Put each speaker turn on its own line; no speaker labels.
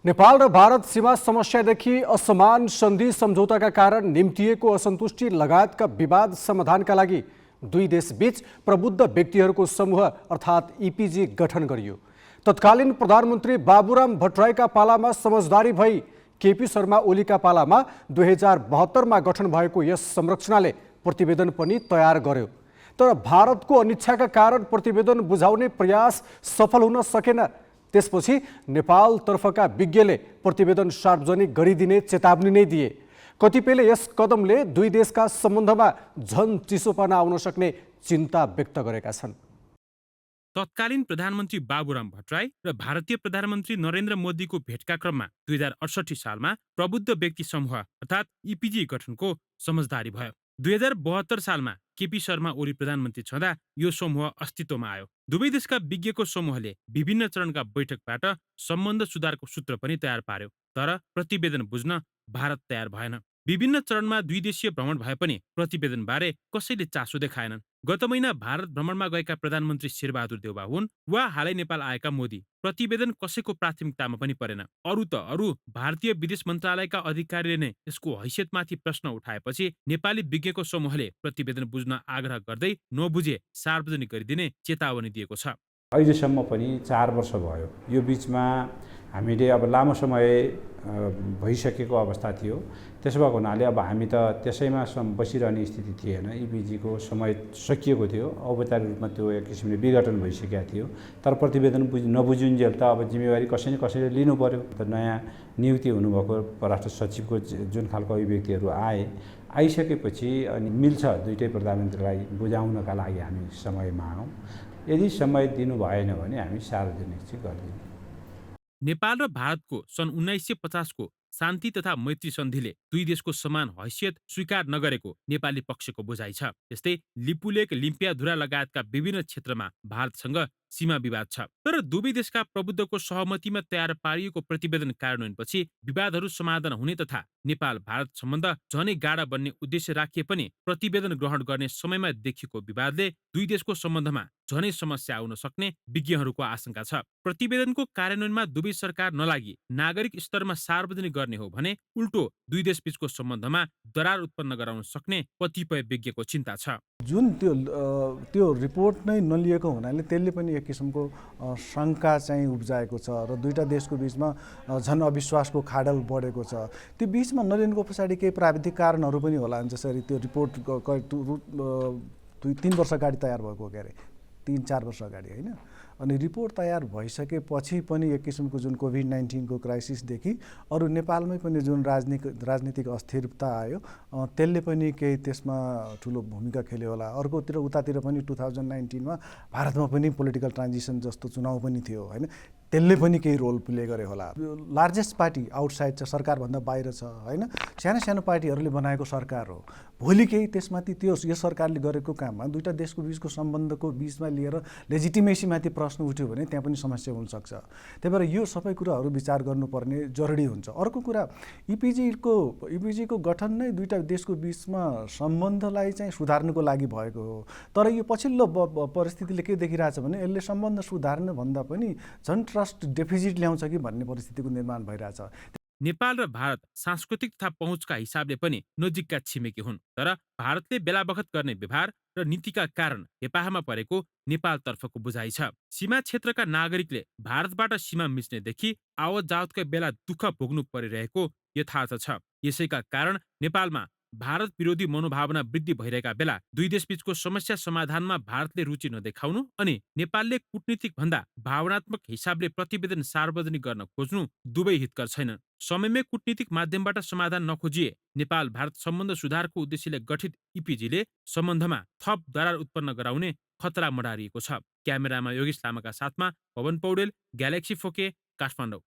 नेपाल र भारत सीमा समस्यादेखि असमान सन्धि सम्झौताका कारण निम्तिएको असन्तुष्टि लगायतका विवाद समाधानका लागि दुई देशबीच प्रबुद्ध व्यक्तिहरूको समूह अर्थात् इपिजी गठन गरियो। तत्कालीन प्रधानमन्त्री बाबुराम भट्टराईका पालामा समझदारी भई केपी शर्मा ओलीका पालामा 2072मा गठन भएको यस संरचनाले प्रतिवेदन पनि तयार गर्यो। तर भारतको अनिच्छाका कारण प्रतिवेदन बुझाउने प्रयास सफल हुन सकेन। त्यसपछि नेपालतर्फका विज्ञले प्रतिवेदन सार्वजनिक गरिदिने चेतावनी नै दिए। कतिपयले यस कदमले दुई देशका सम्बन्धमा झन चिसोपना आउन सक्ने चिन्ता व्यक्त गरेका छन्।
तत्कालीन प्रधानमन्त्री बाबुराम भट्टराई र भारतीय प्रधानमन्त्री नरेन्द्र मोदीको भेटका क्रममा 2068 सालमा प्रबुद्ध व्यक्ति समूह अर्थात् इपिजी गठनको समझदारी भयो। 2072 सालमा केपी शर्मा ओली प्रधानमन्त्री छँदा यो समूह अस्तित्वमा आयो। दुवै देशका विज्ञको समूहले विभिन्न चरणका बैठकबाट सम्बन्ध सुधारको सूत्र पनि तयार पार्यो। तर प्रतिवेदन बुझ्न भारत तयार भएन। विभिन्न चरणमा दुई देशीय भ्रमण भए पनि प्रतिवेदनबारे कसैले चासो देखाएनन्। गत महिना भारत भ्रमणमा गएका प्रधानमन्त्री शेरबहादुर देउवा हुन् वा हालै नेपाल आएका मोदी, प्रतिवेदन कसैको प्राथमिकतामा पनि परेन। अरू भारतीय विदेश मन्त्रालयका अधिकारीले नै यसको हैसियतमाथि प्रश्न उठाएपछि नेपाली विज्ञको समूहले प्रतिवेदन बुझ्न आग्रह गर्दै नबुझे सार्वजनिक गरिदिने चेतावनी दिएको छ।
अहिलेसम्म पनि 4 वर्ष भयो। यो बिचमा हामीले अब लामो समय भइसकेको अवस्था थियो। त्यसो भएको हुनाले अब हामी त त्यसैमा बसिरहने स्थिति थिएन। इपिजीको समय सकिएको थियो। औपचारिक रूपमा त्यो एक किसिमले विघटन भइसकेको थियो। तर प्रतिवेदन नबुझुन्जेल त अब जिम्मेवारी कसै न कसैले लिनु पर्यो। त नयाँ नियुक्ति हुनुभएको परराष्ट्र सचिवको जुन खालको अभिव्यक्तिहरू आइसकेपछि अनि मिल्छ दुईटै प्रधानमन्त्रीलाई बुझाउनका लागि हामी समय मागौँ। यदि समय दिनु भएन भने हामी सार्वजनिक चाहिँ गर्दैनौँ।
नेपाल र भारतको सन् 1950 को शान्ति तथा मैत्री सन्धिले दुई देशको समान हैसियत स्वीकार नगरेको नेपाली पक्षको बुझाइ छ। त्यस्तै लिपुलेक, लिम्पियाधुरा लगायतका विभिन्न क्षेत्रमा भारतसँग सीमा विवाद छ। तर दुवै देशका प्रबुद्धको सहमतिमा तयार पारिएको प्रतिवेदन कार्यान्वयनपछि विवादहरू समाधान हुने तथा नेपाल भारत सम्बन्ध झनै गाढा बन्ने उद्देश्य राखिए पनि प्रतिवेदन ग्रहण गर्ने समयमा देखिएको विवादले दुई देशको सम्बन्धमा झनै समस्या आउन सक्ने विज्ञहरूको आशंका छ। प्रतिवेदनको कार्यान्वयनमा दुवै सरकार नलागी नागरिक स्तरमा सार्वजनिक गर्ने हो भने उल्टो दुई देशबीचको सम्बन्धमा दरार उत्पन्न गराउन सक्ने कतिपय विज्ञको चिन्ता छ।
जुन त्यो रिपोर्ट नै नलिएको हुनाले त्यसले पनि एक किसिमको शङ्का चाहिँ उब्जाएको छ र दुईटा देशको बिचमा झन् अविश्वासको खाडल बढेको छ। त्यो बिचमा नलिनुको पछाडि केही प्राविधिक कारणहरू पनि होलान्। जसरी त्यो रिपोर्ट 2-3 वर्ष अगाडि तयार भएको, के अरे 3-4 वर्ष अगाडि होइन। अनि रिपोर्ट तयार भइसकेपछि पनि एक किसिमको जुन कोभिड-19 को क्राइसिसदेखि अरू नेपालमै पनि जुन राजनीतिक अस्थिरता आयो त्यसले पनि केही त्यसमा ठुलो भूमिका खेल्यो होला। अर्कोतिर उतातिर पनि 2019 मा भारतमा पनि पोलिटिकल ट्रान्जिसन जस्तो चुनाव पनि थियो होइन। त्यसले पनि केही रोल प्ले गरे होला। लार्जेस्ट पार्टी आउटसाइड छ, सरकारभन्दा बाहिर छ होइन। सानो सानो पार्टीहरूले बनाएको सरकार हो। भोलि केही त्यसमाथि यो सरकारले गरेको काममा दुईटा देशको बिचको सम्बन्धको बिचमा लिएर लेजिटिमेसीमाथि प्रश्न उठ्यो भने त्यहाँ पनि समस्या हुनसक्छ। त्यही भएर यो सबै कुराहरू विचार गर्नुपर्ने जरुरी हुन्छ। अर्को कुरा, इपिजीको गठन नै दुईटा देशको बिचमा सम्बन्धलाई चाहिँ सुधार्नको लागि भएको हो। तर यो पछिल्लो परिस्थितिले के देखिरहेछ भने यसले सम्बन्ध सुधार्न भन्दा पनि झन् ट्रस्ट डेफिसिट ल्याउँछ कि भन्ने परिस्थितिको निर्माण भइरहेछ।
नेपाल र भारत सांस्कृतिक तथा पहुँचका हिसाबले पनि नजिकका छिमेकी हुन्। तर भारतले बेला बखत गर्ने व्यवहार र नीतिका कारण हेपाहमा परेको नेपालतर्फको बुझाइ छ। सीमा क्षेत्रका नागरिकले भारतबाट सीमा मिच्नेदेखि आवत जावतका बेला दुःख भोग्नु परिरहेको यथार्थ छ। यसैका कारण नेपालमा भारत विरोधी मनोभावना वृद्धि भइरहेका बेला दुई देशबीचको समस्या समाधानमा भारतले रुचि नदेखाउनु अनि नेपालले कूटनीतिक भन्दा भावनात्मक हिसाबले प्रतिवेदन सार्वजनिक गर्न खोज्नु दुवै हितकर छैनन्। समयमै कूटनीतिक माध्यमबाट समाधान नखोजिए नेपाल भारत सम्बन्ध सुधारको उद्देश्यले गठित इपिजीले सम्बन्धमा थप दरार उत्पन्न गराउने खतरा मडारिएको छ। क्यामेरामा योगेश लामाका साथमा पवन पौडेल, ग्यालेक्सी फोके, काठमाडौँ।